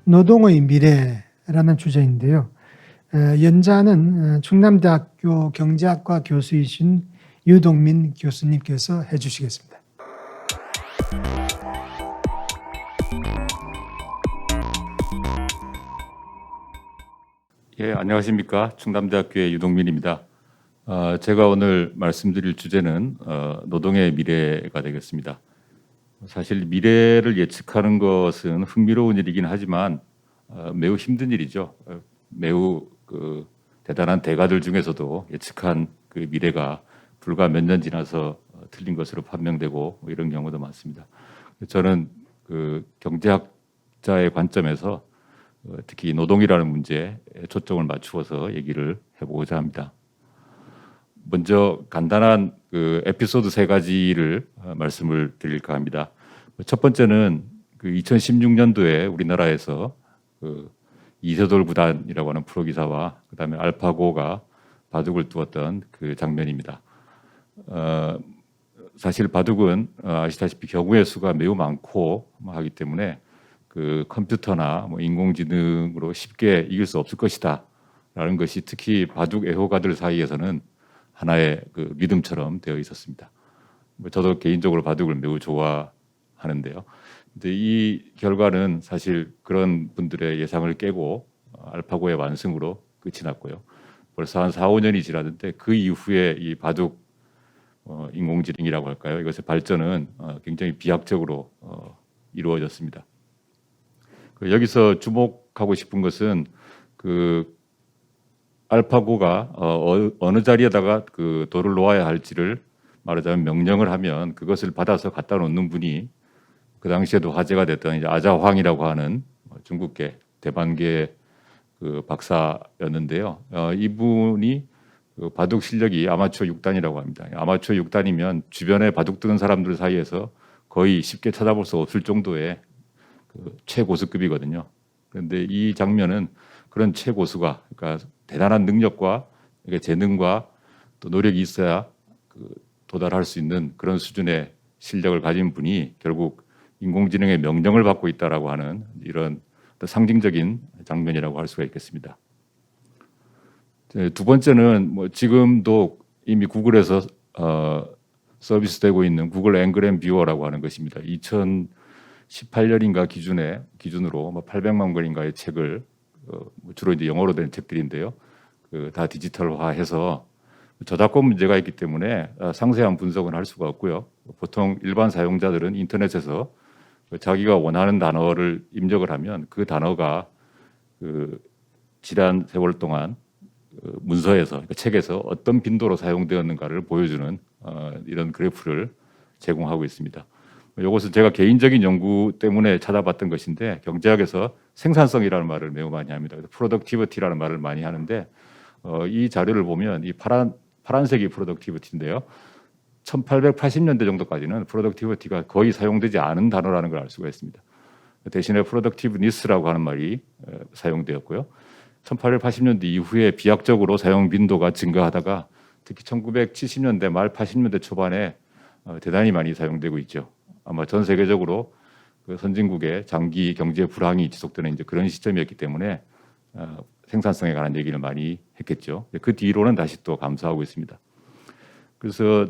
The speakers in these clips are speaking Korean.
노동의 미래라는 주제인데요. 연자는 충남대학교 경제학과 교수이신 유동민 교수님께서 해주시겠습니다. 예, 안녕하십니까. 충남대학교의 유동민입니다. 제가 오늘 말씀드릴 주제는 노동의 미래가 되겠습니다. 사실 미래를 예측하는 것은 흥미로운 일이긴 하지만 매우 힘든 일이죠. 매우 대단한 대가들 중에서도 예측한 그 미래가 불과 몇 년 지나서 틀린 것으로 판명되고 뭐 이런 경우도 많습니다. 저는 그 경제학자의 관점에서 특히 노동이라는 문제에 초점을 맞추어서 얘기를 해보고자 합니다. 먼저 간단한 그 에피소드 3가지를 말씀을 드릴까 합니다. 첫 번째는 그 2016년도에 우리나라에서 그 이세돌 구단이라고 하는 프로기사와 그다음에 알파고가 바둑을 두었던 그 장면입니다. 사실 바둑은 아시다시피 경우의 수가 매우 많고 하기 때문에 그 컴퓨터나 뭐 인공지능으로 쉽게 이길 수 없을 것이다라는 것이 특히 바둑 애호가들 사이에서는 하나의 그 믿음처럼 되어 있었습니다. 저도 개인적으로 바둑을 매우 좋아하는데요. 근데 이 결과는 사실 그런 분들의 예상을 깨고 알파고의 완승으로 끝이 났고요. 벌써 한 4, 5년이 지났는데 그 이후에 이 바둑 인공지능이라고 할까요? 이것의 발전은 굉장히 비약적으로 이루어졌습니다. 여기서 주목하고 싶은 것은 그 알파고가 어느 자리에다가 그 돌을 놓아야 할지를 말하자면 명령을 하면 그것을 받아서 갖다 놓는 분이 그 당시에도 화제가 됐던 이제 아자황이라고 하는 중국계 대반계 그 박사였는데요. 이분이 그 바둑 실력이 아마추어 6단이라고 합니다. 아마추어 6단이면 주변에 바둑 두는 사람들 사이에서 거의 쉽게 찾아볼 수 없을 정도의 그 최고수급이거든요. 그런데 이 장면은 그런 최고수가 그러니까 대단한 능력과 재능과 또 노력이 있어야 도달할 수 있는 그런 수준의 실력을 가진 분이 결국 인공지능의 명령을 받고 있다라고 하는 이런 상징적인 장면이라고 할 수가 있겠습니다. 두 번째는 뭐 지금도 이미 구글에서 서비스되고 있는 구글 앵그램 뷰어라고 하는 것입니다. 2018년인가 기준으로 800만 권인가의 책을 주로 이제 영어로 된 책들인데요. 다 디지털화해서 저작권 문제가 있기 때문에 상세한 분석은 할 수가 없고요. 보통 일반 사용자들은 인터넷에서 자기가 원하는 단어를 입력을 하면 그 단어가 그 지난 세월 동안 문서에서 그러니까 책에서 어떤 빈도로 사용되었는가를 보여주는 이런 그래프를 제공하고 있습니다. 이것은 제가 개인적인 연구 때문에 찾아봤던 것인데 경제학에서 생산성이라는 말을 매우 많이 합니다. 프로덕티비티라는 말을 많이 하는데 이 자료를 보면 이 파란색이 프로덕티비티인데요. 1880년대 정도까지는 프로덕티비티가 거의 사용되지 않은 단어라는 걸 알 수가 있습니다. 대신에 프로덕티브니스라고 하는 말이 사용되었고요. 1880년대 이후에 비약적으로 사용 빈도가 증가하다가 특히 1970년대 말 80년대 초반에 대단히 많이 사용되고 있죠. 아마 전 세계적으로 그 선진국의 장기 경제 불황이 지속되는 이제 그런 시점이었기 때문에 생산성에 관한 얘기를 많이 했겠죠. 그 뒤로는 다시 또 감소하고 있습니다. 그래서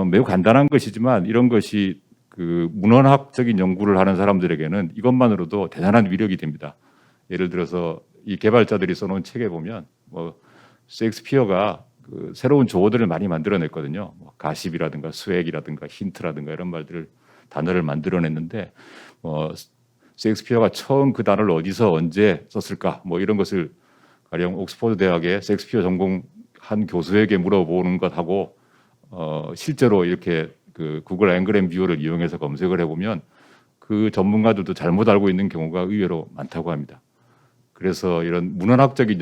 매우 간단한 것이지만 이런 것이 그 문헌학적인 연구를 하는 사람들에게는 이것만으로도 대단한 위력이 됩니다. 예를 들어서 이 개발자들이 써놓은 책에 보면 뭐 셰익스피어가 그 새로운 조어들을 많이 만들어냈거든요. 뭐 가십이라든가 수액이라든가 힌트라든가 이런 말들을 단어를 만들어냈는데 셰익스피어가 처음 그 단어를 어디서 언제 썼을까 뭐 이런 것을 가령 옥스퍼드 대학의 셰익스피어 전공한 교수에게 물어보는 것하고 실제로 이렇게 그 구글 앵그램 뷰어를 이용해서 검색을 해보면 그 전문가들도 잘못 알고 있는 경우가 의외로 많다고 합니다. 그래서 이런 문헌학적인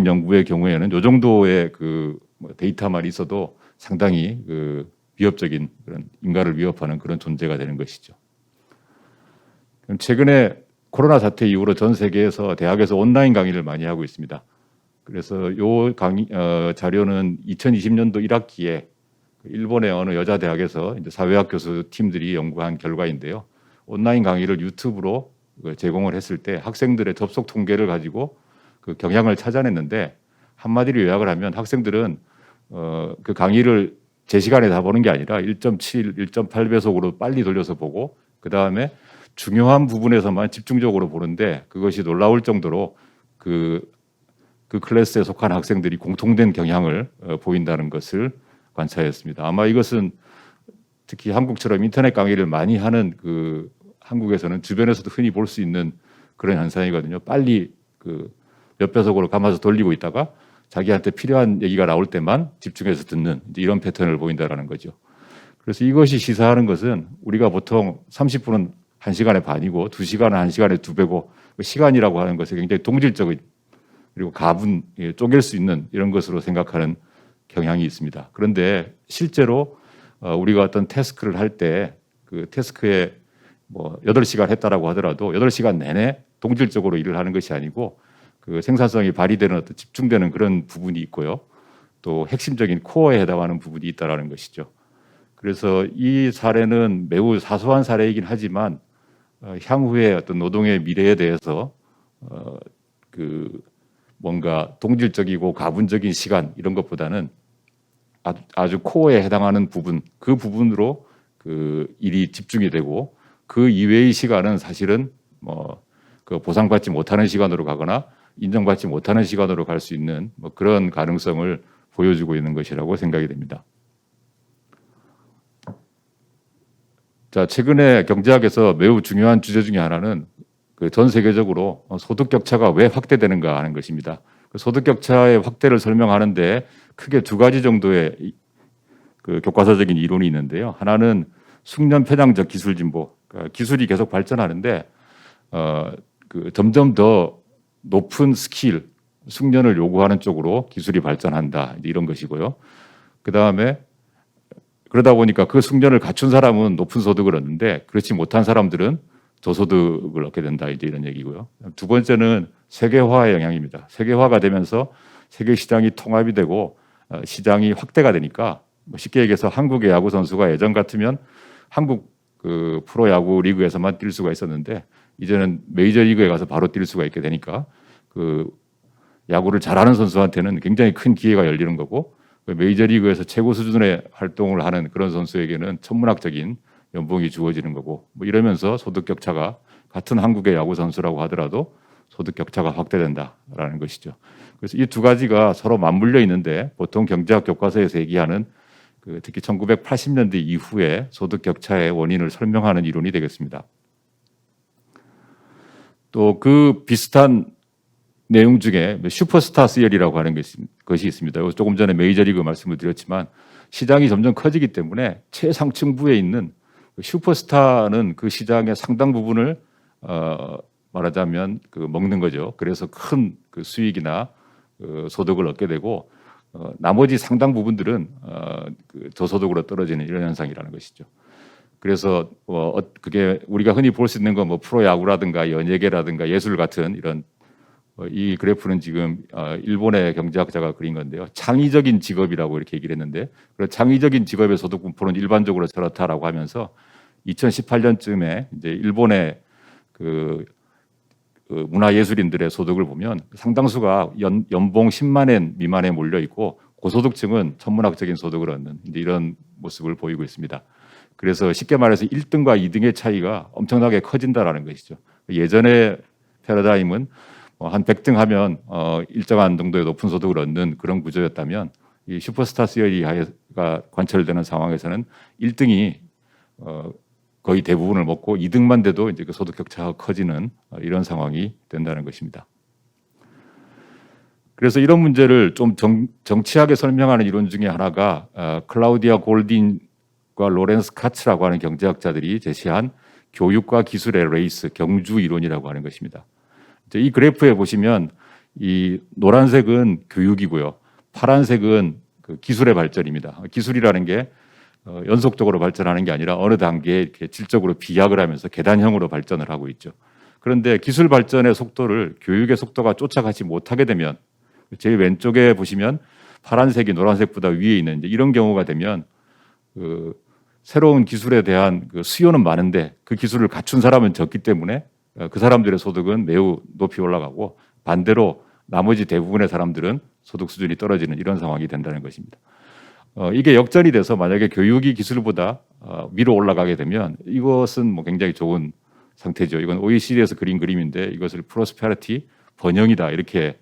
연구의 경우에는 이 정도의 그 데이터만 있어도 상당히 그 위협적인 그런 인간을 위협하는 그런 존재가 되는 것이죠. 최근에 코로나 사태 이후로 전 세계에서 대학에서 온라인 강의를 많이 하고 있습니다. 그래서 이 자료는 2020년도 1학기에 일본의 어느 여자 대학에서 이제 사회학 교수 팀들이 연구한 결과인데요. 온라인 강의를 유튜브로 제공을 했을 때 학생들의 접속 통계를 가지고 그 경향을 찾아냈는데 한마디로 요약을 하면 학생들은 그 강의를 제 시간에 다 보는 게 아니라 1.7, 1.8배속으로 빨리 돌려서 보고 그 다음에 중요한 부분에서만 집중적으로 보는데 그것이 놀라울 정도로 그 클래스에 속한 학생들이 공통된 경향을 보인다는 것을 관찰했습니다. 아마 이것은 특히 한국처럼 인터넷 강의를 많이 하는 그 한국에서는 주변에서도 흔히 볼 수 있는 그런 현상이거든요. 빨리 그 몇 배속으로 감아서 돌리고 있다가 자기한테 필요한 얘기가 나올 때만 집중해서 듣는 이런 패턴을 보인다라는 거죠. 그래서 이것이 시사하는 것은 우리가 보통 30분은 1시간의 반이고 2시간은 1시간의 2배고 시간이라고 하는 것이 굉장히 동질적인 그리고 가분, 쪼갤 수 있는 이런 것으로 생각하는 경향이 있습니다. 그런데 실제로 우리가 어떤 태스크를 할 때 그 태스크에 뭐 8시간 했다라고 하더라도 8시간 내내 동질적으로 일을 하는 것이 아니고 그 생산성이 발휘되는 어떤 집중되는 그런 부분이 있고요. 또 핵심적인 코어에 해당하는 부분이 있다라는 것이죠. 그래서 이 사례는 매우 사소한 사례이긴 하지만 향후의 어떤 노동의 미래에 대해서 그 뭔가 동질적이고 가분적인 시간 이런 것보다는 아주 코어에 해당하는 부분, 그 부분으로 그 일이 집중이 되고 그 이외의 시간은 사실은 뭐 그 보상받지 못하는 시간으로 가거나 인정받지 못하는 시간으로 갈 수 있는 뭐 그런 가능성을 보여주고 있는 것이라고 생각이 됩니다. 자, 최근에 경제학에서 매우 중요한 주제 중에 하나는 그 전 세계적으로 소득 격차가 왜 확대되는가 하는 것입니다. 그 소득 격차의 확대를 설명하는데 크게 2가지 정도의 그 교과서적인 이론이 있는데요. 하나는 숙련 편향적 기술 진보, 그러니까 기술이 계속 발전하는데 그 점점 더 높은 스킬, 숙련을 요구하는 쪽으로 기술이 발전한다 이런 것이고요. 그 다음에 그러다 보니까 그 숙련을 갖춘 사람은 높은 소득을 얻는데 그렇지 못한 사람들은 저소득을 얻게 된다 이제 이런 얘기고요. 2번째는 세계화의 영향입니다. 세계화가 되면서 세계 시장이 통합이 되고 시장이 확대가 되니까 쉽게 얘기해서 한국의 야구 선수가 예전 같으면 한국 그 프로야구 리그에서만 뛸 수가 있었는데 이제는 메이저리그에 가서 바로 뛸 수가 있게 되니까 그 야구를 잘하는 선수한테는 굉장히 큰 기회가 열리는 거고 메이저리그에서 최고 수준의 활동을 하는 그런 선수에게는 천문학적인 연봉이 주어지는 거고 뭐 이러면서 소득 격차가 같은 한국의 야구 선수라고 하더라도 소득 격차가 확대된다라는 것이죠. 그래서 이 2가지가 서로 맞물려 있는데 보통 경제학 교과서에서 얘기하는 그 특히 1980년대 이후에 소득 격차의 원인을 설명하는 이론이 되겠습니다. 또 그 비슷한 내용 중에 슈퍼스타 시열이라고 하는 것이 있습니다. 조금 전에 메이저리그 말씀을 드렸지만 시장이 점점 커지기 때문에 최상층부에 있는 슈퍼스타는 그 시장의 상당 부분을 말하자면 그 먹는 거죠. 그래서 큰 그 수익이나 그 소득을 얻게 되고 나머지 상당 부분들은 그 저소득으로 떨어지는 이런 현상이라는 것이죠. 그래서 그게 우리가 흔히 볼 수 있는 건 뭐 프로야구라든가 연예계라든가 예술 같은 이런 이 그래프는 지금 일본의 경제학자가 그린 건데요. 창의적인 직업이라고 이렇게 얘기를 했는데 그런 창의적인 직업의 소득 분포는 일반적으로 저렇다라고 하면서 2018년쯤에 이제 일본의 그 문화예술인들의 소득을 보면 상당수가 연봉 10만 엔 미만에 몰려 있고 고소득층은 천문학적인 소득을 얻는 이제 이런 모습을 보이고 있습니다. 그래서 쉽게 말해서 1등과 2등의 차이가 엄청나게 커진다라는 것이죠. 예전의 패러다임은 한 100등 하면 일정한 정도의 높은 소득을 얻는 그런 구조였다면 이 슈퍼스타 시어리가 관철되는 상황에서는 1등이 거의 대부분을 먹고 2등만 돼도 이제 그 소득 격차가 커지는 이런 상황이 된다는 것입니다. 그래서 이런 문제를 좀 정치하게 설명하는 이론 중에 하나가 클라우디아 골딘과 로렌스 카츠라고 하는 경제학자들이 제시한 교육과 기술의 레이스, 경주 이론이라고 하는 것입니다. 이 그래프에 보시면 이 노란색은 교육이고요. 파란색은 그 기술의 발전입니다. 기술이라는 게 연속적으로 발전하는 게 아니라 어느 단계에 이렇게 질적으로 비약을 하면서 계단형으로 발전을 하고 있죠. 그런데 기술 발전의 속도를 교육의 속도가 쫓아가지 못하게 되면 제일 왼쪽에 보시면 파란색이 노란색보다 위에 있는 이런 경우가 되면 그 새로운 기술에 대한 그 수요는 많은데 그 기술을 갖춘 사람은 적기 때문에 그 사람들의 소득은 매우 높이 올라가고 반대로 나머지 대부분의 사람들은 소득 수준이 떨어지는 이런 상황이 된다는 것입니다. 이게 역전이 돼서 만약에 교육이 기술보다 위로 올라가게 되면 이것은 뭐 굉장히 좋은 상태죠. 이건 OECD에서 그린 그림인데 이것을 프로스페리티 번영이다 이렇게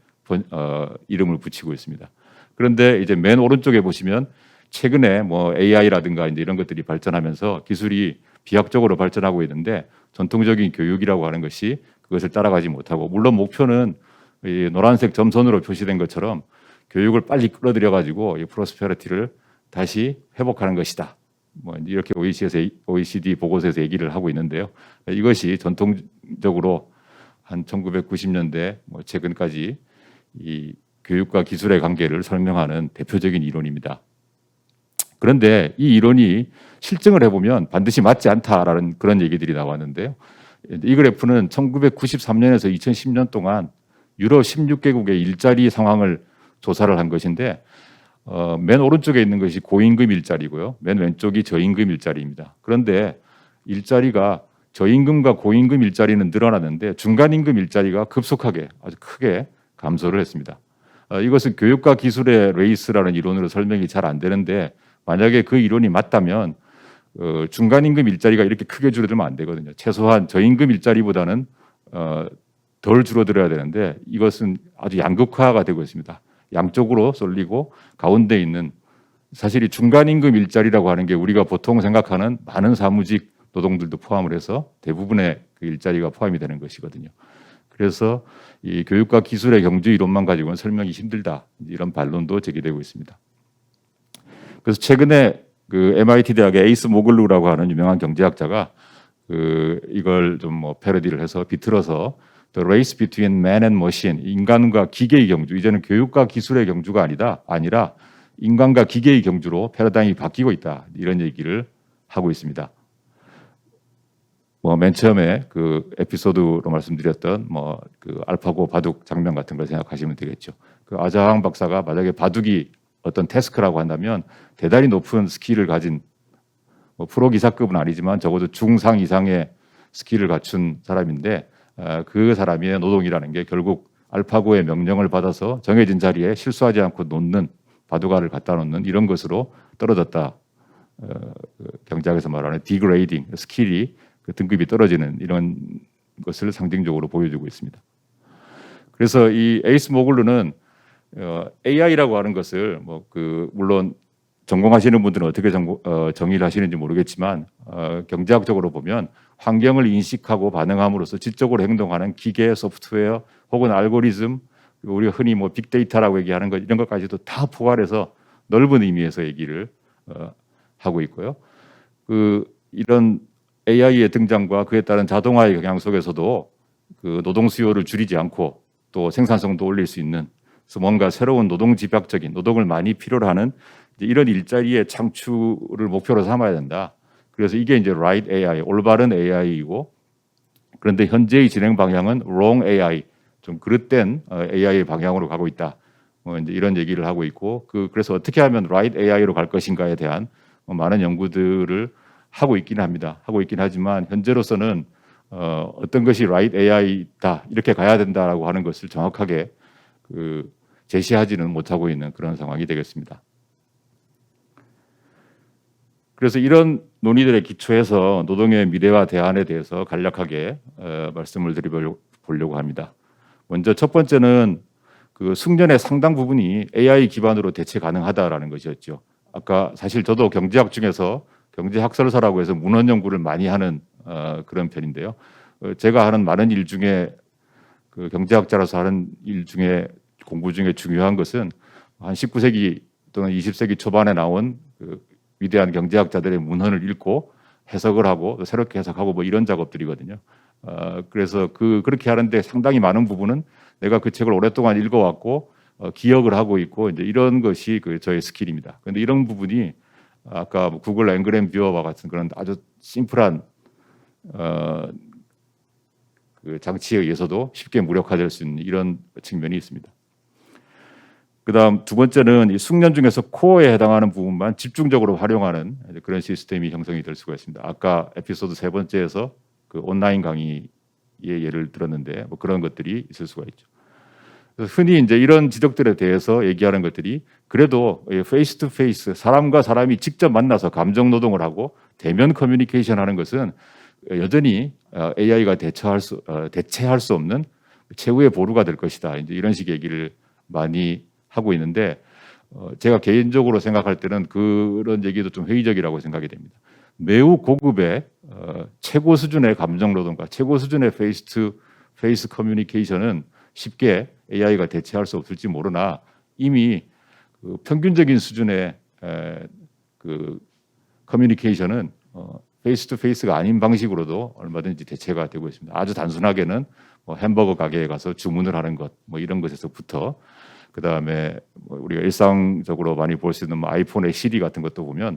이름을 붙이고 있습니다. 그런데 이제 맨 오른쪽에 보시면 최근에 뭐 AI라든가 이제 이런 것들이 발전하면서 기술이 비약적으로 발전하고 있는데 전통적인 교육이라고 하는 것이 그것을 따라가지 못하고 물론 목표는 이 노란색 점선으로 표시된 것처럼 교육을 빨리 끌어들여 가지고 이 프로스페리티를 다시 회복하는 것이다. 뭐 이렇게 OECD 보고서에서 얘기를 하고 있는데요. 이것이 전통적으로 한 1990년대 뭐 최근까지 이 교육과 기술의 관계를 설명하는 대표적인 이론입니다. 그런데 이 이론이 실증을 해보면 반드시 맞지 않다라는 그런 얘기들이 나왔는데요. 이 그래프는 1993년에서 2010년 동안 유럽 16개국의 일자리 상황을 조사를 한 것인데 맨 오른쪽에 있는 것이 고임금 일자리고요. 맨 왼쪽이 저임금 일자리입니다. 그런데 일자리가 저임금과 고임금 일자리는 늘어났는데 중간임금 일자리가 급속하게 아주 크게 감소를 했습니다. 이것은 교육과 기술의 레이스라는 이론으로 설명이 잘 안 되는데 만약에 그 이론이 맞다면 중간임금 일자리가 이렇게 크게 줄어들면 안 되거든요. 최소한 저임금 일자리보다는 덜 줄어들어야 되는데 이것은 아주 양극화가 되고 있습니다. 양쪽으로 쏠리고 가운데 있는 사실 이 중간임금 일자리라고 하는 게 우리가 보통 생각하는 많은 사무직 노동들도 포함을 해서 대부분의 그 일자리가 포함이 되는 것이거든요. 그래서 이 교육과 기술의 경주 이론만 가지고는 설명이 힘들다 이런 반론도 제기되고 있습니다. 그래서 최근에 그 MIT 대학의 에이스 모글루라고 하는 유명한 경제학자가 이걸 좀 뭐 패러디를 해서 비틀어서 The Race Between Man and Machine, 인간과 기계의 경주, 이제는 교육과 기술의 경주가 아니라 인간과 기계의 경주로 패러다임이 바뀌고 있다 이런 얘기를 하고 있습니다. 뭐 맨 처음에 그 에피소드로 말씀드렸던 뭐 그 알파고 바둑 장면 같은 걸 생각하시면 되겠죠. 그 아자항 박사가 만약에 바둑이 어떤 태스크라고 한다면 대단히 높은 스킬을 가진 뭐 프로 기사급은 아니지만 적어도 중상 이상의 스킬을 갖춘 사람인데 그 사람의 노동이라는 게 결국 알파고의 명령을 받아서 정해진 자리에 실수하지 않고 놓는 바둑알을 갖다 놓는 이런 것으로 떨어졌다. 경제학에서 말하는 디그레이딩, 스킬이 그 등급이 떨어지는 이런 것을 상징적으로 보여주고 있습니다. 그래서 이 에이스 모글루는 AI라고 하는 것을 뭐 물론 전공하시는 분들은 어떻게 정의를 하시는지 모르겠지만 경제학적으로 보면 환경을 인식하고 반응함으로써 질적으로 행동하는 기계, 소프트웨어 혹은 알고리즘, 우리가 흔히 뭐 빅데이터라고 얘기하는 것 이런 것까지도 다 포괄해서 넓은 의미에서 얘기를 하고 있고요. 이런 AI의 등장과 그에 따른 자동화의 경향 속에서도 그 노동 수요를 줄이지 않고 또 생산성도 올릴 수 있는 그래서 뭔가 새로운 노동 집약적인 노동을 많이 필요로 하는 이런 일자리의 창출을 목표로 삼아야 된다. 그래서 이게 이제 right AI, 올바른 AI이고 그런데 현재의 진행 방향은 wrong AI, 좀 그릇된 AI의 방향으로 가고 있다. 이제 이런 얘기를 하고 있고 그래서 어떻게 하면 right AI로 갈 것인가에 대한 많은 연구들을 하고 있긴 합니다. 하고 있긴 하지만 현재로서는 어떤 것이 right AI다 이렇게 가야 된다라고 하는 것을 정확하게 제시하지는 못하고 있는 그런 상황이 되겠습니다. 그래서 이런 논의들의 기초에서 노동의 미래와 대안에 대해서 간략하게 말씀을 드려보려고 합니다. 먼저 첫 번째는 그 숙련의 상당 부분이 AI 기반으로 대체 가능하다라는 것이었죠. 아까 사실 저도 경제학 중에서 경제학설사라고 해서 문헌 연구를 많이 하는 그런 편인데요. 제가 하는 많은 일 중에 그 경제학자로서 하는 일 중에 공부 중에 중요한 것은 한 19세기 또는 20세기 초반에 나온 그 위대한 경제학자들의 문헌을 읽고 해석을 하고 새롭게 해석하고 뭐 이런 작업들이거든요. 그래서 그렇게 하는데 상당히 많은 부분은 내가 그 책을 오랫동안 읽어왔고 기억을 하고 있고 이제 이런 것이 저의 스킬입니다. 그런데 이런 부분이 아까 뭐 구글 앵그램 뷰어와 같은 그런 아주 심플한 그 장치에 의해서도 쉽게 무력화될 수 있는 이런 측면이 있습니다. 그다음 두 번째는 이 숙련 중에서 코어에 해당하는 부분만 집중적으로 활용하는 그런 시스템이 형성이 될 수가 있습니다. 아까 에피소드 세 번째에서 그 온라인 강의의 예를 들었는데 뭐 그런 것들이 있을 수가 있죠. 그래서 흔히 이제 이런 지적들에 대해서 얘기하는 것들이 그래도 페이스 투 페이스 사람과 사람이 직접 만나서 감정 노동을 하고 대면 커뮤니케이션 하는 것은 여전히 AI가 대체할 수 없는 최후의 보루가 될 것이다. 이제 이런 식의 얘기를 많이 하고 있는데 제가 개인적으로 생각할 때는 그런 얘기도 좀 회의적이라고 생각이 됩니다. 매우 고급의 최고 수준의 감정 노동과 최고 수준의 페이스 투 페이스 커뮤니케이션은 쉽게 AI가 대체할 수 없을지 모르나 이미 그 평균적인 수준의 그 커뮤니케이션은 페이스 투 페이스가 아닌 방식으로도 얼마든지 대체가 되고 있습니다. 아주 단순하게는 뭐 햄버거 가게에 가서 주문을 하는 것, 뭐 이런 것에서부터 그 다음에 뭐 우리가 일상적으로 많이 볼 수 있는 뭐 아이폰의 시리 같은 것도 보면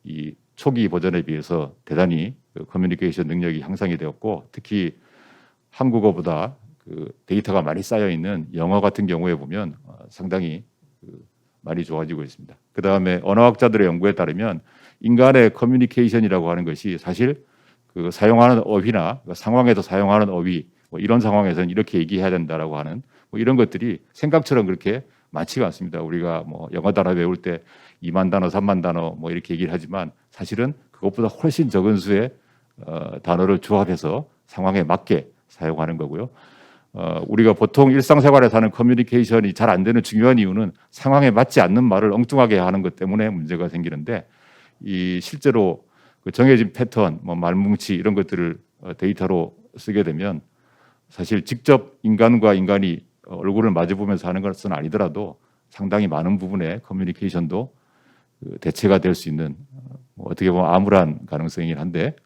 이 초기 버전에 비해서 대단히 그 커뮤니케이션 능력이 향상이 되었고 특히 한국어보다 그 데이터가 많이 쌓여 있는 영어 같은 경우에 보면 상당히 많이 좋아지고 있습니다. 그 다음에 언어학자들의 연구에 따르면 인간의 커뮤니케이션이라고 하는 것이 사실 그 사용하는 어휘나 상황에서 사용하는 어휘 뭐 이런 상황에서는 이렇게 얘기해야 된다라고 하는 뭐 이런 것들이 생각처럼 그렇게 많지가 않습니다. 우리가 뭐 영어 단어 배울 때 2만 단어, 3만 단어 뭐 이렇게 얘기를 하지만 사실은 그것보다 훨씬 적은 수의 단어를 조합해서 상황에 맞게 사용하는 거고요. 우리가 보통 일상생활에서 하는 커뮤니케이션이 잘 안 되는 중요한 이유는 상황에 맞지 않는 말을 엉뚱하게 하는 것 때문에 문제가 생기는데 이 실제로 그 정해진 패턴, 뭐 말뭉치 이런 것들을 데이터로 쓰게 되면 사실 직접 인간과 인간이 얼굴을 마주보면서 하는 것은 아니더라도 상당히 많은 부분의 커뮤니케이션도 대체가 될 수 있는 뭐 어떻게 보면 암울한 가능성이긴 한데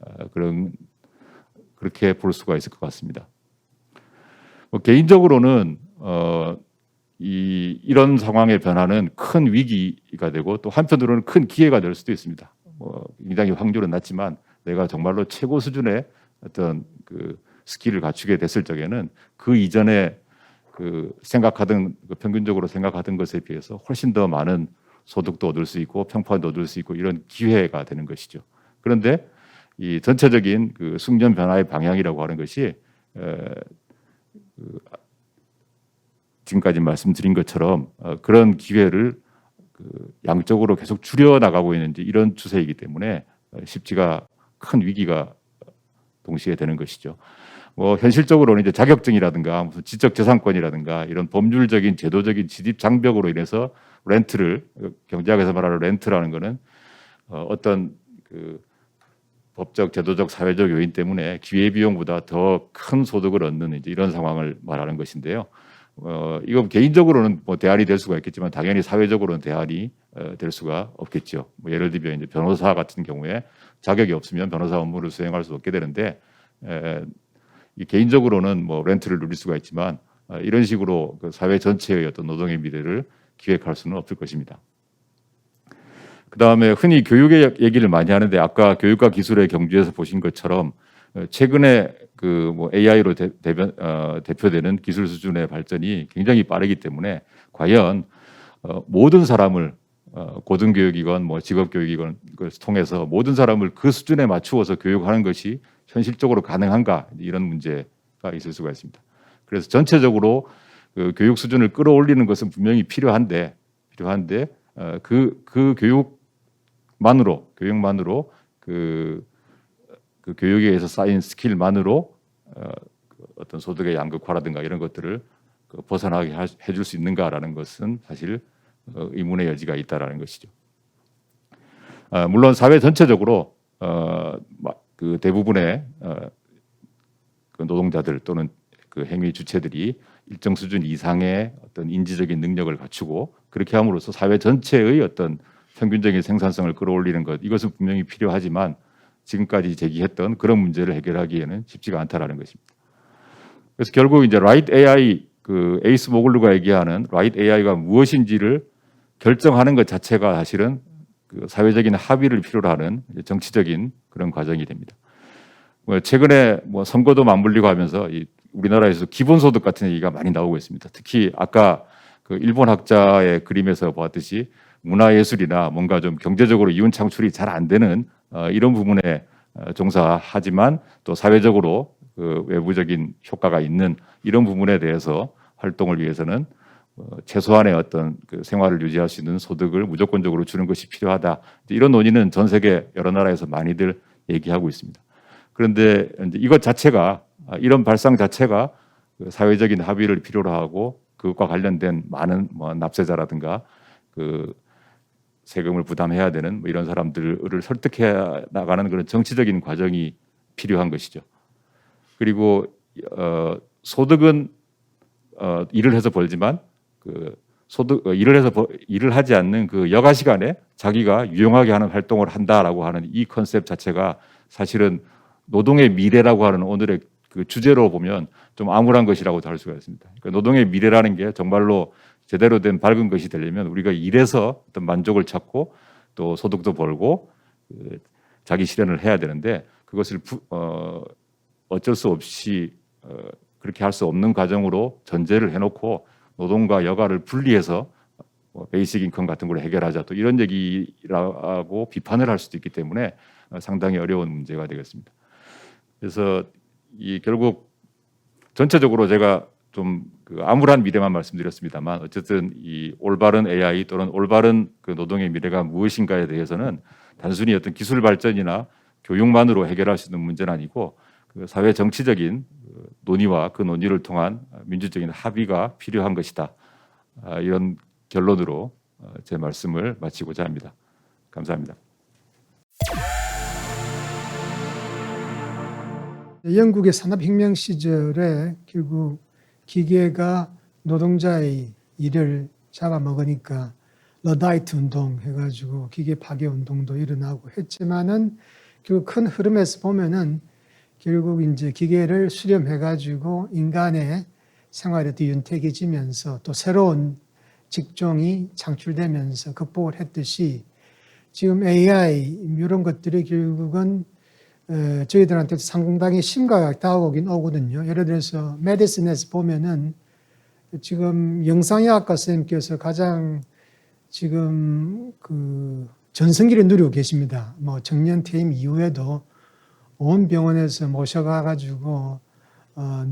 그렇게 볼 수가 있을 것 같습니다. 개인적으로는 이런 상황의 변화는 큰 위기가 되고 또 한편으로는 큰 기회가 될 수도 있습니다. 굉장히 확률은 낮지만 내가 정말로 최고 수준의 어떤 그 스킬을 갖추게 됐을 적에는 그 이전에 그 생각하던 평균적으로 생각하던 것에 비해서 훨씬 더 많은 소득도 얻을 수 있고 평판도 얻을 수 있고 이런 기회가 되는 것이죠. 그런데 이 전체적인 그 숙련 변화의 방향이라고 하는 것이 지금까지 말씀드린 것처럼 그런 기회를 양적으로 계속 줄여 나가고 있는 이런 추세이기 때문에 쉽지가 큰 위기가 동시에 되는 것이죠. 뭐 현실적으로는 이제 자격증이라든가 무슨 지적재산권이라든가 이런 법률적인 제도적인 진입 장벽으로 인해서 렌트를 경제학에서 말하는 렌트라는 거는 어떤 그 법적, 제도적, 사회적 요인 때문에 기회비용보다 더 큰 소득을 얻는 이제 이런 상황을 말하는 것인데요. 이건 개인적으로는 뭐 대안이 될 수가 있겠지만 당연히 사회적으로는 대안이 될 수가 없겠죠. 뭐 예를 들면 이제 변호사 같은 경우에 자격이 없으면 변호사 업무를 수행할 수 없게 되는데 개인적으로는 뭐 렌트를 누릴 수가 있지만 이런 식으로 그 사회 전체의 어떤 노동의 미래를 기획할 수는 없을 것입니다. 그 다음에 흔히 교육의 얘기를 많이 하는데 아까 교육과 기술의 경주에서 보신 것처럼 최근에 그 뭐 AI로 대표되는 기술 수준의 발전이 굉장히 빠르기 때문에 과연 모든 사람을 고등교육이건 뭐 직업교육이건 그걸 통해서 모든 사람을 그 수준에 맞추어서 교육하는 것이 현실적으로 가능한가 이런 문제가 있을 수가 있습니다. 그래서 전체적으로 그 교육 수준을 끌어올리는 것은 분명히 필요한데 그 교육만으로 그 교육에 의해서 쌓인 스킬만으로 어떤 소득의 양극화라든가 이런 것들을 벗어나게 해줄 수 있는가라는 것은 사실 의문의 여지가 있다라는 것이죠. 물론 사회 전체적으로 그 대부분의 그 노동자들 또는 그 행위 주체들이 일정 수준 이상의 어떤 인지적인 능력을 갖추고 그렇게 함으로써 사회 전체의 어떤 평균적인 생산성을 끌어올리는 것 이것은 분명히 필요하지만 지금까지 제기했던 그런 문제를 해결하기에는 쉽지가 않다라는 것입니다. 그래서 결국 이제 라이트 AI 그 에이스 모글루가 얘기하는 라이트 AI가 무엇인지를 결정하는 것 자체가 사실은 그 사회적인 합의를 필요로 하는 정치적인 그런 과정이 됩니다. 최근에 뭐 선거도 맞물리고 하면서 우리나라에서 기본소득 같은 얘기가 많이 나오고 있습니다. 특히 아까 그 일본 학자의 그림에서 보았듯이 문화예술이나 뭔가 좀 경제적으로 이윤 창출이 잘 안 되는 이런 부분에 종사하지만 또 사회적으로 그 외부적인 효과가 있는 이런 부분에 대해서 활동을 위해서는 최소한의 어떤 그 생활을 유지할 수 있는 소득을 무조건적으로 주는 것이 필요하다. 이런 논의는 전 세계 여러 나라에서 많이들 얘기하고 있습니다. 그런데 이제 이것 자체가 이런 발상 자체가 그 사회적인 합의를 필요로 하고 그것과 관련된 많은 뭐 납세자라든가 그 세금을 부담해야 되는 뭐 이런 사람들을 설득해 나가는 그런 정치적인 과정이 필요한 것이죠. 그리고 소득은 일을 해서 벌지만 그 소득 일을 하지 않는 그 여가 시간에 자기가 유용하게 하는 활동을 한다라고 하는 이 컨셉 자체가 사실은 노동의 미래라고 하는 오늘의 그 주제로 보면 좀 암울한 것이라고도 할 수가 있습니다. 그러니까 노동의 미래라는 게 정말로 제대로 된 밝은 것이 되려면 우리가 일해서 어떤 만족을 찾고 또 소득도 벌고 그 자기 실현을 해야 되는데 그것을 어쩔 수 없이 그렇게 할 수 없는 과정으로 전제를 해놓고 노동과 여가를 분리해서 베이직 인컴 같은 걸 해결하자 또 이런 얘기라고 비판을 할 수도 있기 때문에 상당히 어려운 문제가 되겠습니다. 그래서 이 결국 전체적으로 제가 좀 그 암울한 미래만 말씀드렸습니다만 어쨌든 이 올바른 AI 또는 올바른 그 노동의 미래가 무엇인가에 대해서는 단순히 어떤 기술 발전이나 교육만으로 해결할 수 있는 문제는 아니고 그 사회 정치적인 논의와 그 논의를 통한 민주적인 합의가 필요한 것이다. 이런 결론으로 제 말씀을 마치고자 합니다. 감사합니다. 영국의 산업혁명 시절에 결국 기계가 노동자의 일을 잡아먹으니까 러다이트 운동 해가지고 기계 파괴 운동도 일어나고 했지만은 결국 큰 흐름에서 보면은 결국 이제 기계를 수렴해가지고 인간의 생활에 더 윤택해지면서 또 새로운 직종이 창출되면서 극복을 했듯이 지금 AI 이런 것들이 결국은 저희들한테 상당히 심각하게 다가오긴 오거든요. 예를 들어서 메디슨에서 보면은 지금 영상의학과 선생님께서 가장 지금 그 전성기를 누리고 계십니다. 뭐 정년 퇴임 이후에도 온 병원에서 모셔가가지고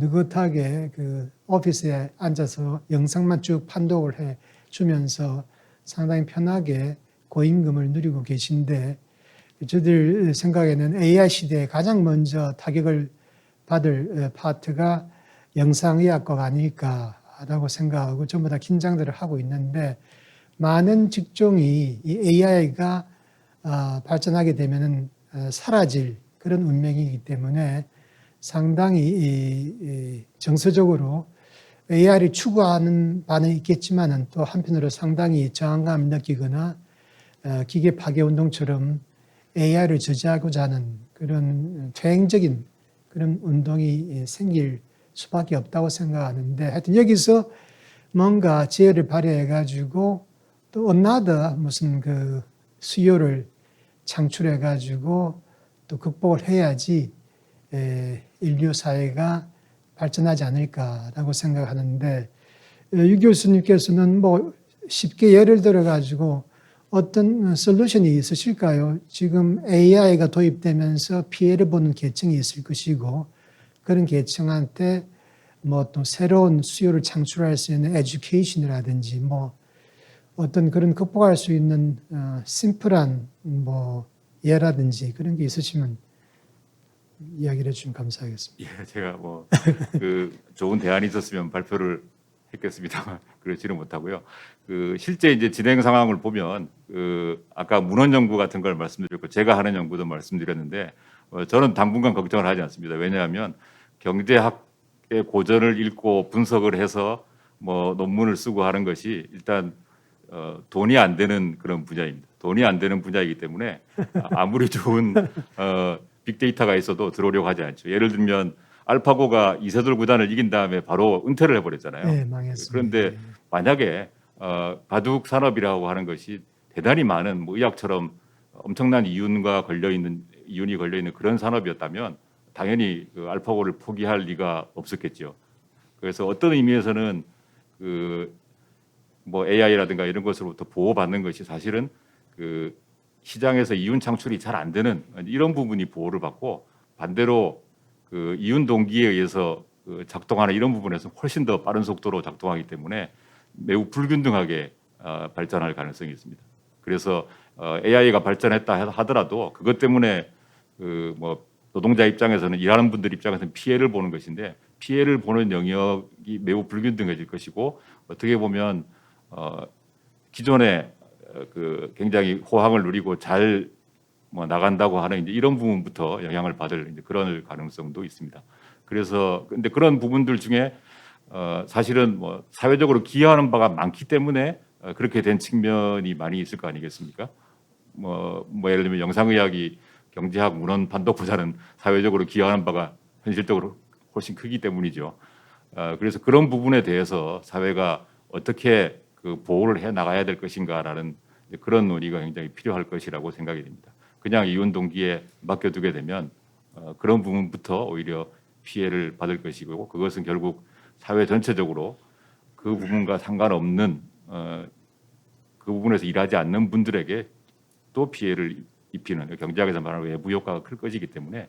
느긋하게 그 오피스에 앉아서 영상만 쭉 판독을 해 주면서 상당히 편하게 고임금을 누리고 계신데 저들 생각에는 AI 시대에 가장 먼저 타격을 받을 파트가 영상의학과가 아닐까라고 생각하고 전부 다 긴장들을 하고 있는데 많은 직종이 이 AI가 발전하게 되면은 사라질 그런 운명이기 때문에 상당히 정서적으로 AI를 추구하는 바는 있겠지만은 또 한편으로 상당히 저항감을 느끼거나 기계 파괴 운동처럼 AI를 저지하고자 하는 그런 퇴행적인 그런 운동이 생길 수밖에 없다고 생각하는데 하여튼 여기서 뭔가 지혜를 발휘해 가지고 또 another 무슨 그 수요를 창출해 가지고 또 극복을 해야지 인류 사회가 발전하지 않을까라고 생각하는데 유 교수님께서는 뭐 쉽게 예를 들어 가지고 어떤 솔루션이 있으실까요? 지금 AI가 도입되면서 피해를 보는 계층이 있을 것이고 그런 계층한테 뭐 또 새로운 수요를 창출할 수 있는 에듀케이션이라든지 뭐 어떤 그런 극복할 수 있는 심플한 뭐 예라든지 그런 게 있으시면 이야기를 해주시면 감사하겠습니다. 예, 제가 뭐 그 좋은 대안이 있었으면 발표를 했겠습니다만 그렇지는 못하고요. 그 실제 이제 진행 상황을 보면 그 아까 문헌 연구 같은 걸 말씀드렸고 제가 하는 연구도 말씀드렸는데 저는 당분간 걱정을 하지 않습니다. 왜냐하면 경제학의 고전을 읽고 분석을 해서 뭐 논문을 쓰고 하는 것이 일단 돈이 안 되는 그런 분야입니다. 돈이 안 되는 분야이기 때문에 아무리 좋은 빅데이터가 있어도 들어오려고 하지 않죠. 예를 들면 알파고가 이세돌 구단을 이긴 다음에 바로 은퇴를 해버렸잖아요. 네, 망했습니다. 그런데 만약에 바둑 산업이라고 하는 것이 대단히 많은 뭐 의학처럼 엄청난 이윤이 걸려 있는 그런 산업이었다면 당연히 그 알파고를 포기할 리가 없었겠죠. 그래서 어떤 의미에서는 그 뭐 AI라든가 이런 것으로부터 보호받는 것이 사실은 그 시장에서 이윤 창출이 잘 안 되는 이런 부분이 보호를 받고 반대로 그 이윤 동기에 의해서 그 작동하는 이런 부분에서 훨씬 더 빠른 속도로 작동하기 때문에 매우 불균등하게 발전할 가능성이 있습니다. 그래서 AI가 발전했다 하더라도 그것 때문에 그 뭐 노동자 입장에서는 일하는 분들 입장에서는 피해를 보는 것인데 피해를 보는 영역이 매우 불균등해질 것이고 어떻게 보면 기존에 그 굉장히 호황을 누리고 잘 뭐 나간다고 하는 이제 이런 부분부터 영향을 받을 이제 그런 가능성도 있습니다. 그래서 근데 그런 부분들 중에 사실은 뭐 사회적으로 기여하는 바가 많기 때문에 그렇게 된 측면이 많이 있을 거 아니겠습니까? 뭐 예를 들면 영상의학이 경제학 문헌 판독보다는 사회적으로 기여하는 바가 현실적으로 훨씬 크기 때문이죠. 그래서 그런 부분에 대해서 사회가 어떻게 그 보호를 해 나가야 될 것인가라는 그런 논의가 굉장히 필요할 것이라고 생각이 됩니다. 그냥 이윤 동기에 맡겨두게 되면 그런 부분부터 오히려 피해를 받을 것이고 그것은 결국 사회 전체적으로 그 부분과 상관없는 그 부분에서 일하지 않는 분들에게 또 피해를 입히는 경제학에서 말하는 외부 효과가 클 것이기 때문에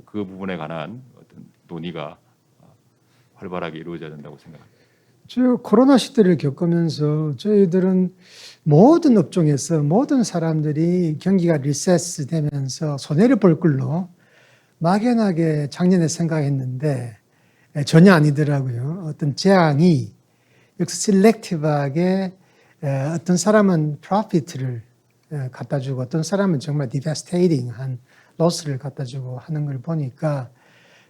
그 부분에 관한 어떤 논의가 활발하게 이루어져야 된다고 생각합니다. 저 코로나 시대를 겪으면서 저희들은 모든 업종에서 모든 사람들이 경기가 리세스 되면서 손해를 볼 걸로 막연하게 작년에 생각했는데 전혀 아니더라고요. 어떤 재앙이 역시 셀렉티브하게 어떤 사람은 프로피트를 갖다 주고 어떤 사람은 정말 디베스테이팅한 로스를 갖다 주고 하는 걸 보니까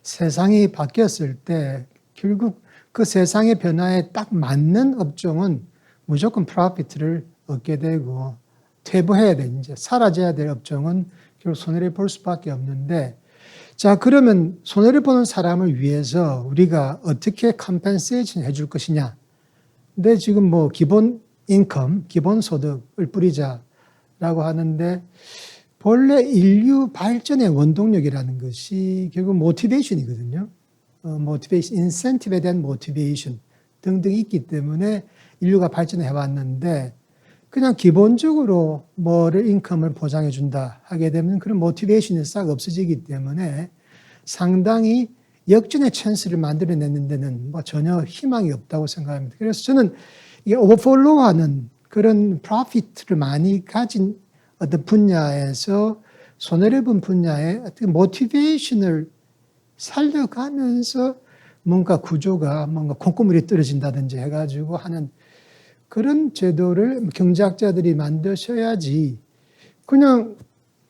세상이 바뀌었을 때 결국 그 세상의 변화에 딱 맞는 업종은 무조건 프로피트를 얻게 되고 퇴보해야 돼. 이제 사라져야 될 업종은 결국 손해를 볼 수밖에 없는데 자, 그러면 손해를 보는 사람을 위해서 우리가 어떻게 컴펜세이션 해줄 것이냐. 근데 지금 뭐 기본 인컴, 기본 소득을 뿌리자라고 하는데 본래 인류 발전의 원동력이라는 것이 결국 모티베이션이거든요. 모티베이션, 인센티브에 대한 모티베이션 등등 있기 때문에 인류가 발전해 왔는데 그냥 기본적으로 뭐를 인컴을 보장해 준다 하게 되면 그런 모티베이션이 싹 없어지기 때문에 상당히 역전의 찬스를 만들어내는 데는 뭐 전혀 희망이 없다고 생각합니다. 그래서 저는 이게 오버폴로우하는 그런 프로피트를 많이 가진 어떤 분야에서 손해를 본 분야에 어떤 모티베이션을 살려가면서 뭔가 구조가 뭔가 콩고물이 떨어진다든지 해가지고 하는 그런 제도를 경제학자들이 만드셔야지 그냥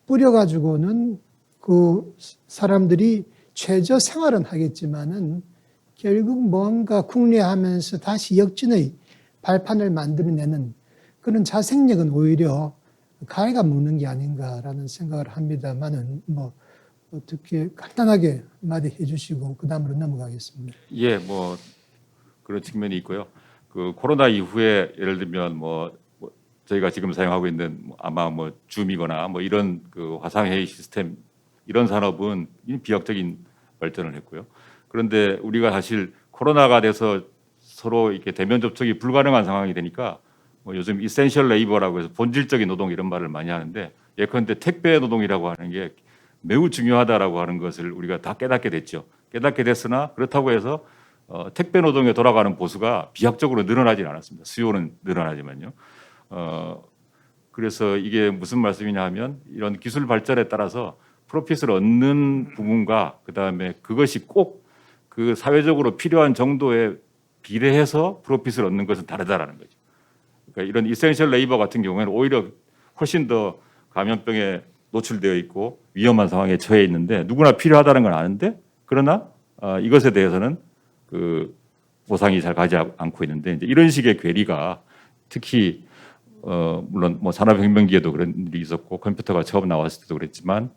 뿌려가지고는 그 사람들이 최저 생활은 하겠지만은 결국 뭔가 궁리하면서 다시 역진의 발판을 만들어내는 그런 자생력은 오히려 가해가 먹는 게 아닌가라는 생각을 합니다만은 뭐 어떻게 간단하게 한마디 해주시고 그 다음으로 넘어가겠습니다. 예, 뭐 그런 측면이 있고요. 그 코로나 이후에 예를 들면 뭐 저희가 지금 사용하고 있는 아마 뭐 줌이거나 뭐 이런 그 화상회의 시스템 이런 산업은 비약적인 발전을 했고요. 그런데 우리가 사실 코로나가 돼서 서로 이렇게 대면 접촉이 불가능한 상황이 되니까 뭐 요즘 이센셜 레이버라고 해서 본질적인 노동 이런 말을 많이 하는데 예컨대 택배 노동이라고 하는 게 매우 중요하다라고 하는 것을 우리가 다 깨닫게 됐죠. 깨닫게 됐으나 그렇다고 해서 택배 노동에 돌아가는 보수가 비약적으로 늘어나진 않았습니다. 수요는 늘어나지만요. 그래서 이게 무슨 말씀이냐 하면 이런 기술 발전에 따라서 프로핏을 얻는 부분과 그다음에 그것이 꼭 그 사회적으로 필요한 정도에 비례해서 프로핏을 얻는 것은 다르다라는 거죠. 그러니까 이런 이센셜 레이버 같은 경우에는 오히려 훨씬 더 감염병에 노출되어 있고 위험한 상황에 처해 있는데 누구나 필요하다는 건 아는데 그러나 이것에 대해서는 그 보상이 잘 가지 않고 있는데 이제 이런 식의 괴리가 특히 물론 뭐 산업혁명기에도 그런 일이 있었고 컴퓨터가 처음 나왔을 때도 그랬지만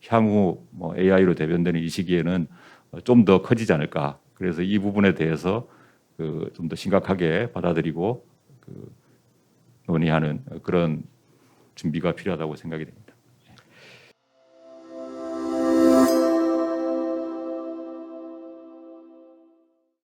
향후 뭐 AI로 대변되는 이 시기에는 좀 더 커지지 않을까. 그래서 이 부분에 대해서 그 좀 더 심각하게 받아들이고 그 논의하는 그런 준비가 필요하다고 생각이 됩니다.